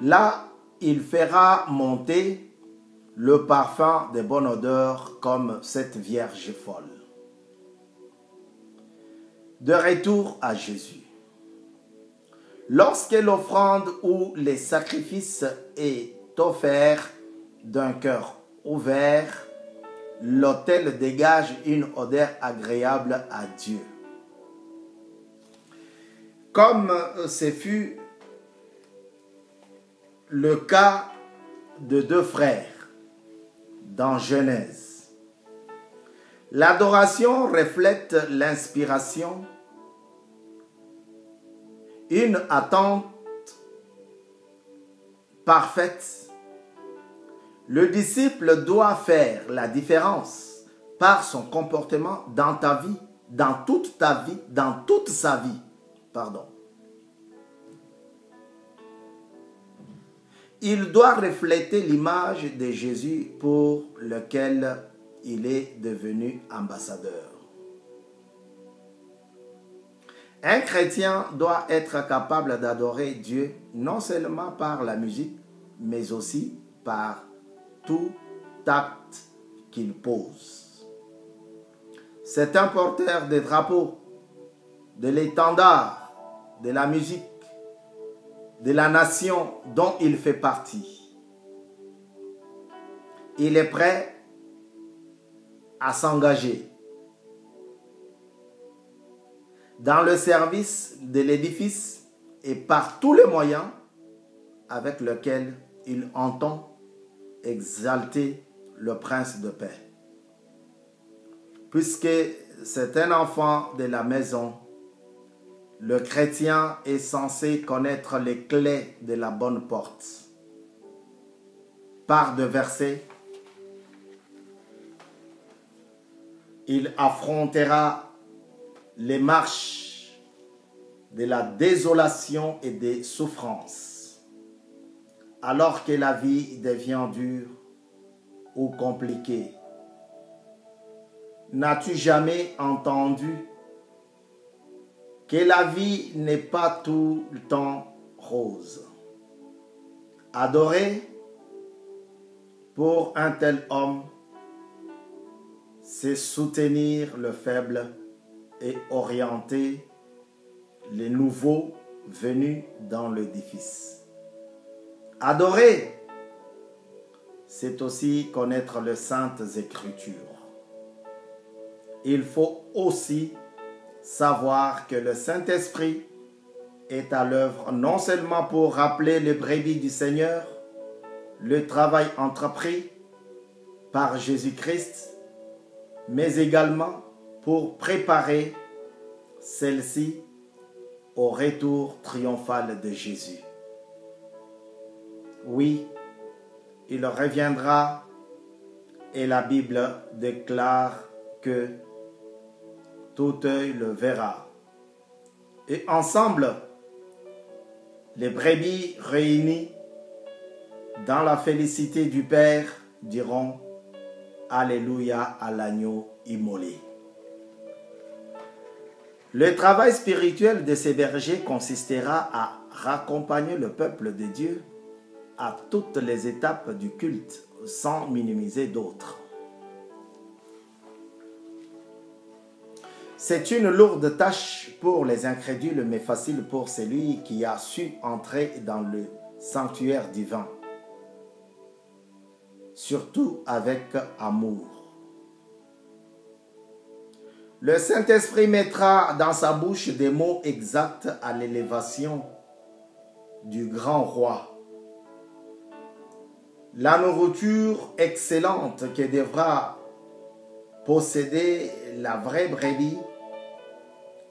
Là, il fera monter le parfum de bonne odeur comme cette Vierge folle. De retour à Jésus. Lorsque l'offrande ou les sacrifices est offert d'un cœur ouvert, l'autel dégage une odeur agréable à Dieu. Comme ce fut le cas de deux frères dans Genèse. L'adoration reflète l'inspiration, une attente parfaite. Le disciple doit faire la différence par son comportement dans ta vie, dans toute ta vie, dans toute sa vie. Il doit refléter l'image de Jésus pour lequel il est devenu ambassadeur. Un chrétien doit être capable d'adorer Dieu non seulement par la musique, mais aussi par tout acte qu'il pose. C'est un porteur de drapeaux, de l'étendard, de la musique, de la nation dont il fait partie. Il est prêt à s'engager dans le service de l'édifice et par tous les moyens avec lesquels il entend exalter le prince de paix. Puisque c'est un enfant de la maison, le chrétien est censé connaître les clés de la bonne porte. Par deux versets, il affrontera les marches de la désolation et des souffrances, alors que la vie devient dure ou compliquée. N'as-tu jamais entendu que la vie n'est pas tout le temps rose? Adorer pour un tel homme, c'est soutenir le faible et orienter les nouveaux venus dans l'édifice. Adorer, c'est aussi connaître les saintes écritures. Il faut aussi savoir que le Saint-Esprit est à l'œuvre non seulement pour rappeler les brebis du Seigneur, le travail entrepris par Jésus-Christ, mais également pour préparer celle-ci au retour triomphal de Jésus. Oui, il reviendra et la Bible déclare que tout œil le verra. Et ensemble, les brebis réunis dans la félicité du Père diront Alléluia à l'agneau immolé. Le travail spirituel de ces bergers consistera à raccompagner le peuple de Dieu à toutes les étapes du culte sans minimiser d'autres. C'est une lourde tâche pour les incrédules, mais facile pour celui qui a su entrer dans le sanctuaire divin, surtout avec amour. Le Saint-Esprit mettra dans sa bouche des mots exacts à l'élévation du grand roi. La nourriture excellente que devra posséder la vraie brebis,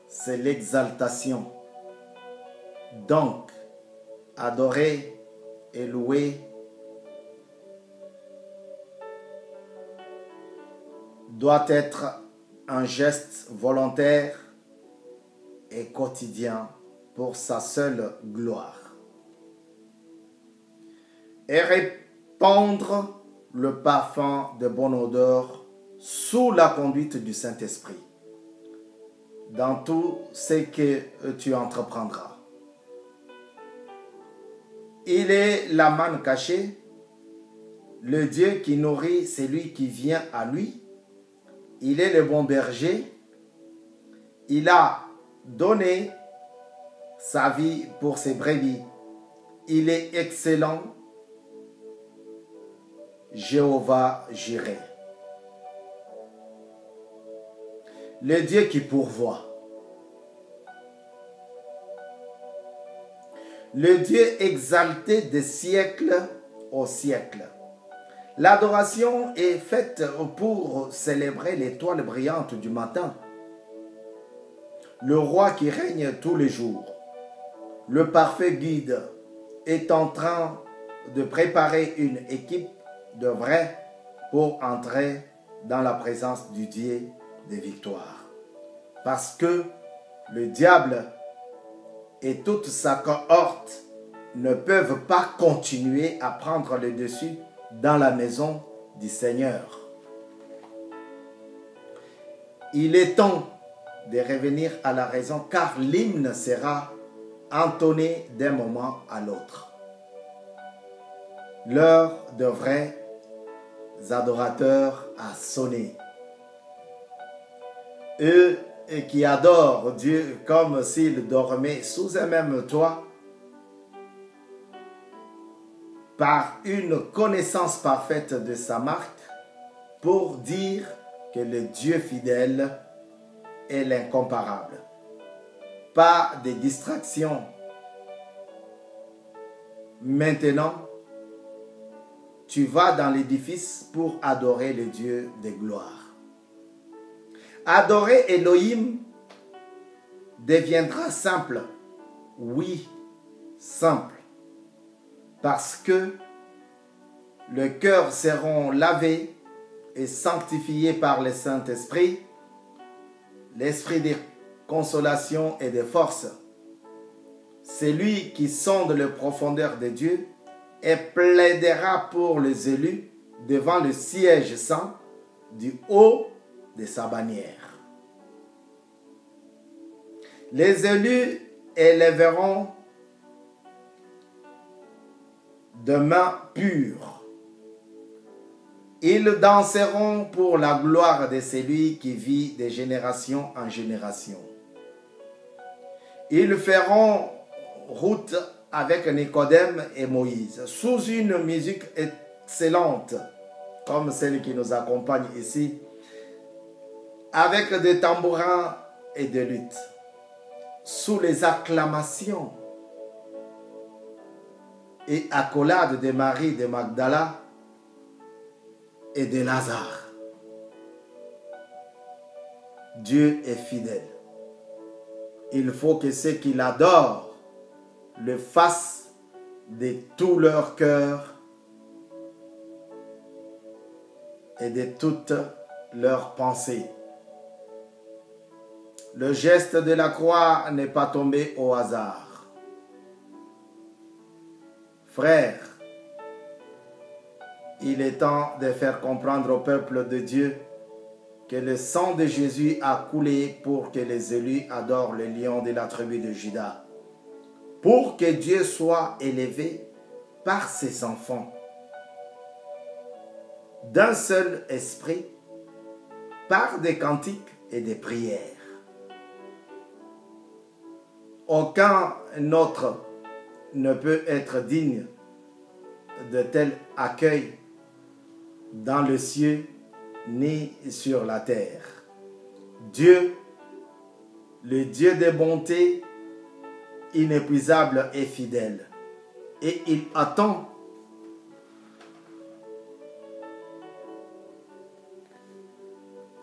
c'est l'exaltation. Donc, adorer et louer doit être un geste volontaire et quotidien pour sa seule gloire. Et répandre le parfum de bonne odeur sous la conduite du Saint-Esprit dans tout ce que tu entreprendras. Il est la manne cachée, le Dieu qui nourrit celui qui vient à lui. Il est le bon berger. Il a donné sa vie pour ses brebis. Il est excellent, Jéhovah Jireh. Le Dieu qui pourvoit. Le Dieu exalté de siècle au siècle. L'adoration est faite pour célébrer l'étoile brillante du matin. Le roi qui règne tous les jours. Le parfait guide est en train de préparer une équipe de vrais pour entrer dans la présence du Dieu des victoires. Parce que le diable et toute sa cohorte ne peuvent pas continuer à prendre le dessus dans la maison du Seigneur. Il est temps de revenir à la raison car l'hymne sera entonné d'un moment à l'autre. L'heure de vrais adorateurs a sonné. Eux qui adorent Dieu comme s'ils dormaient sous un même toit, par une connaissance parfaite de sa marque, pour dire que le Dieu fidèle est l'incomparable. Pas de distractions. Maintenant, tu vas dans l'édifice pour adorer le Dieu de gloire. Adorer Elohim deviendra simple. Oui, simple. Parce que le cœur sera lavé et sanctifié par le Saint-Esprit, l'esprit de consolation et de force. C'est lui qui sonde les profondeurs de Dieu et plaidera pour les élus devant le siège saint du haut de sa bannière. Les élus élèveront de mains pures. Ils danseront pour la gloire de celui qui vit de génération en génération. Ils feront route avec Nicodème et Moïse, sous une musique excellente, comme celle qui nous accompagne ici, avec des tambourins et des luttes, sous les acclamations et accolades de Marie de Magdala et de Lazare. Dieu est fidèle. Il faut que ceux qui l'adorent le fassent de tout leur cœur et de toute leur pensée. Le geste de la croix n'est pas tombé au hasard. Frères, il est temps de faire comprendre au peuple de Dieu que le sang de Jésus a coulé pour que les élus adorent le lion de la tribu de Juda, pour que Dieu soit élevé par ses enfants, d'un seul esprit, par des cantiques et des prières. Aucun autre ne peut être digne de tel accueil dans le ciel ni sur la terre. Dieu, le Dieu de bonté, inépuisable et fidèle, et il attend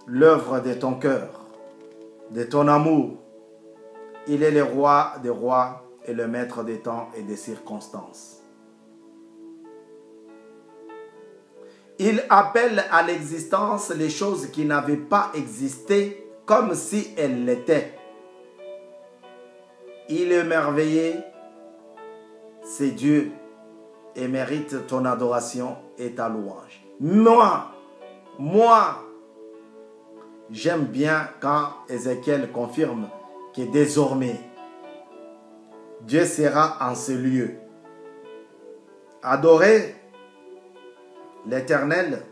l'œuvre de ton cœur, de ton amour. Il est le roi des rois et le maître des temps et des circonstances. Il appelle à l'existence les choses qui n'avaient pas existé comme si elles l'étaient. Il est merveilleux, c'est Dieu et mérite ton adoration et ta louange. Moi, j'aime bien quand Ézéchiel confirme que désormais, Dieu sera en ce lieu. Adorer l'Éternel,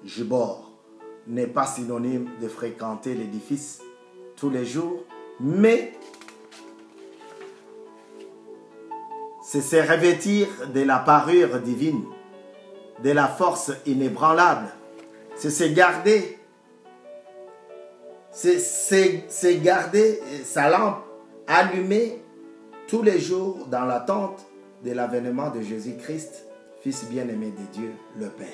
Jubor, n'est pas synonyme de fréquenter l'édifice tous les jours, mais c'est se revêtir de la parure divine, de la force inébranlable. C'est se garder, c'est garder sa lampe allumée tous les jours dans l'attente de l'avènement de Jésus-Christ, Fils bien-aimé de Dieu, le Père.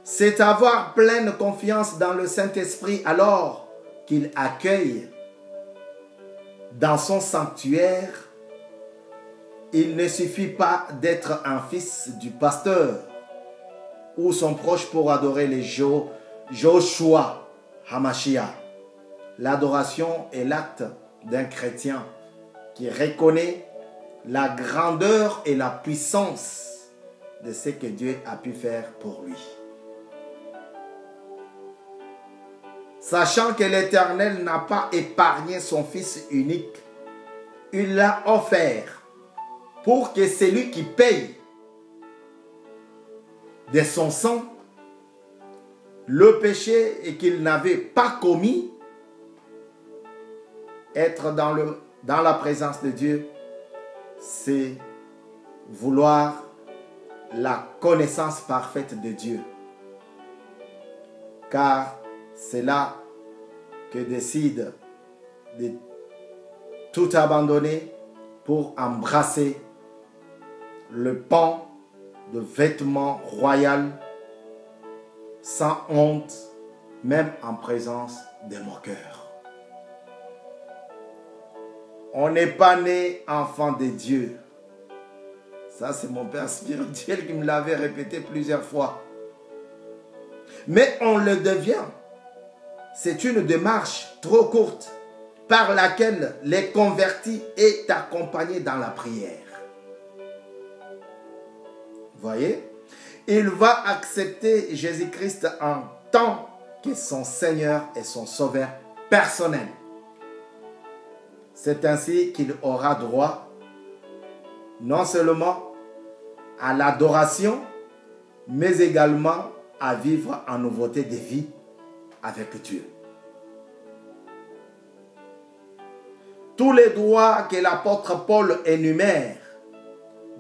C'est avoir pleine confiance dans le Saint-Esprit alors qu'il accueille dans son sanctuaire. Il ne suffit pas d'être un fils du pasteur ou son proche pour adorer les Joshua Hamashiach. L'adoration est l'acte d'un chrétien qui reconnaît la grandeur et la puissance de ce que Dieu a pu faire pour lui. Sachant que l'Éternel n'a pas épargné son Fils unique, il l'a offert pour que celui qui paye de son sang le péché et qu'il n'avait pas commis, être dans la présence de Dieu, c'est vouloir la connaissance parfaite de Dieu. Car c'est là que décide de tout abandonner pour embrasser le pan de vêtements royaux sans honte, même en présence des moqueurs. On n'est pas né enfant de Dieu. Ça, c'est mon père spirituel qui me l'avait répété plusieurs fois. Mais on le devient. C'est une démarche trop courte par laquelle les convertis est accompagné dans la prière. Voyez, il va accepter Jésus-Christ en tant que son Seigneur et son Sauveur personnel. C'est ainsi qu'il aura droit non seulement à l'adoration, mais également à vivre en nouveauté de vie avec Dieu. Tous les droits que l'apôtre Paul énumère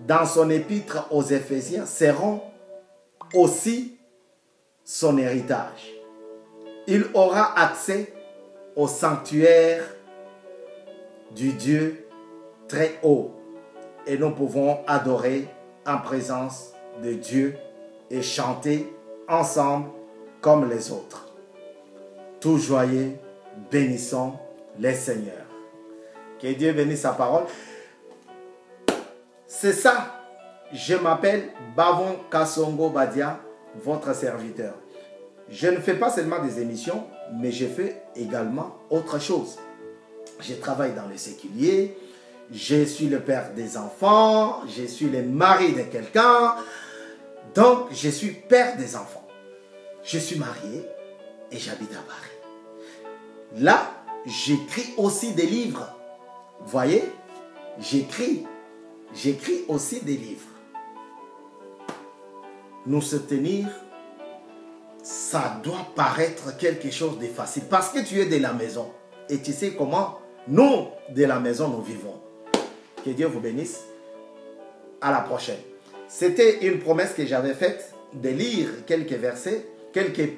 dans son épître aux Éphésiens seront aussi son héritage. Il aura accès au sanctuaire du Dieu très haut et nous pouvons adorer en présence de Dieu et chanter ensemble comme les autres. Tout joyeux, bénissons les Seigneurs. Que Dieu bénisse sa parole. C'est ça. Je m'appelle Bavon Kasongo Badia, votre serviteur. Je ne fais pas seulement des émissions, mais je fais également autre chose. Je travaille dans le séculier, je suis le père des enfants, je suis le mari de quelqu'un, donc je suis père des enfants. Je suis marié et j'habite à Paris. Là, j'écris aussi des livres. Vous voyez, j'écris aussi des livres. Nous soutenir, ça doit paraître quelque chose de facile parce que tu es de la maison et tu sais comment nous, de la maison, nous vivons. Que Dieu vous bénisse. À la prochaine. C'était une promesse que j'avais faite de lire quelques versets, quelques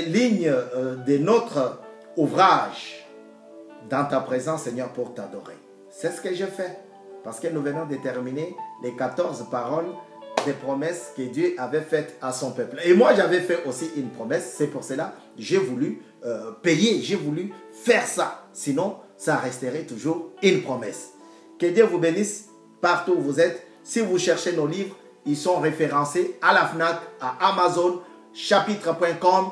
lignes de notre ouvrage dans ta présence, Seigneur, pour t'adorer. C'est ce que je fais. Parce que nous venons de terminer les 14 paroles des promesses que Dieu avait faites à son peuple. Et moi, j'avais fait aussi une promesse. C'est pour cela que j'ai voulu payer. J'ai voulu faire ça. Sinon, ça resterait toujours une promesse. Que Dieu vous bénisse partout où vous êtes. Si vous cherchez nos livres, ils sont référencés à la FNAC, à Amazon, chapitre.com.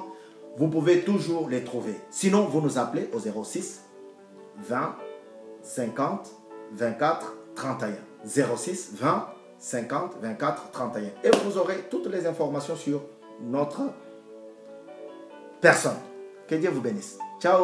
Vous pouvez toujours les trouver. Sinon, vous nous appelez au 06 20 50 24 31. 06 20 50 24 31. Et vous aurez toutes les informations sur notre personne. Que Dieu vous bénisse. Ciao.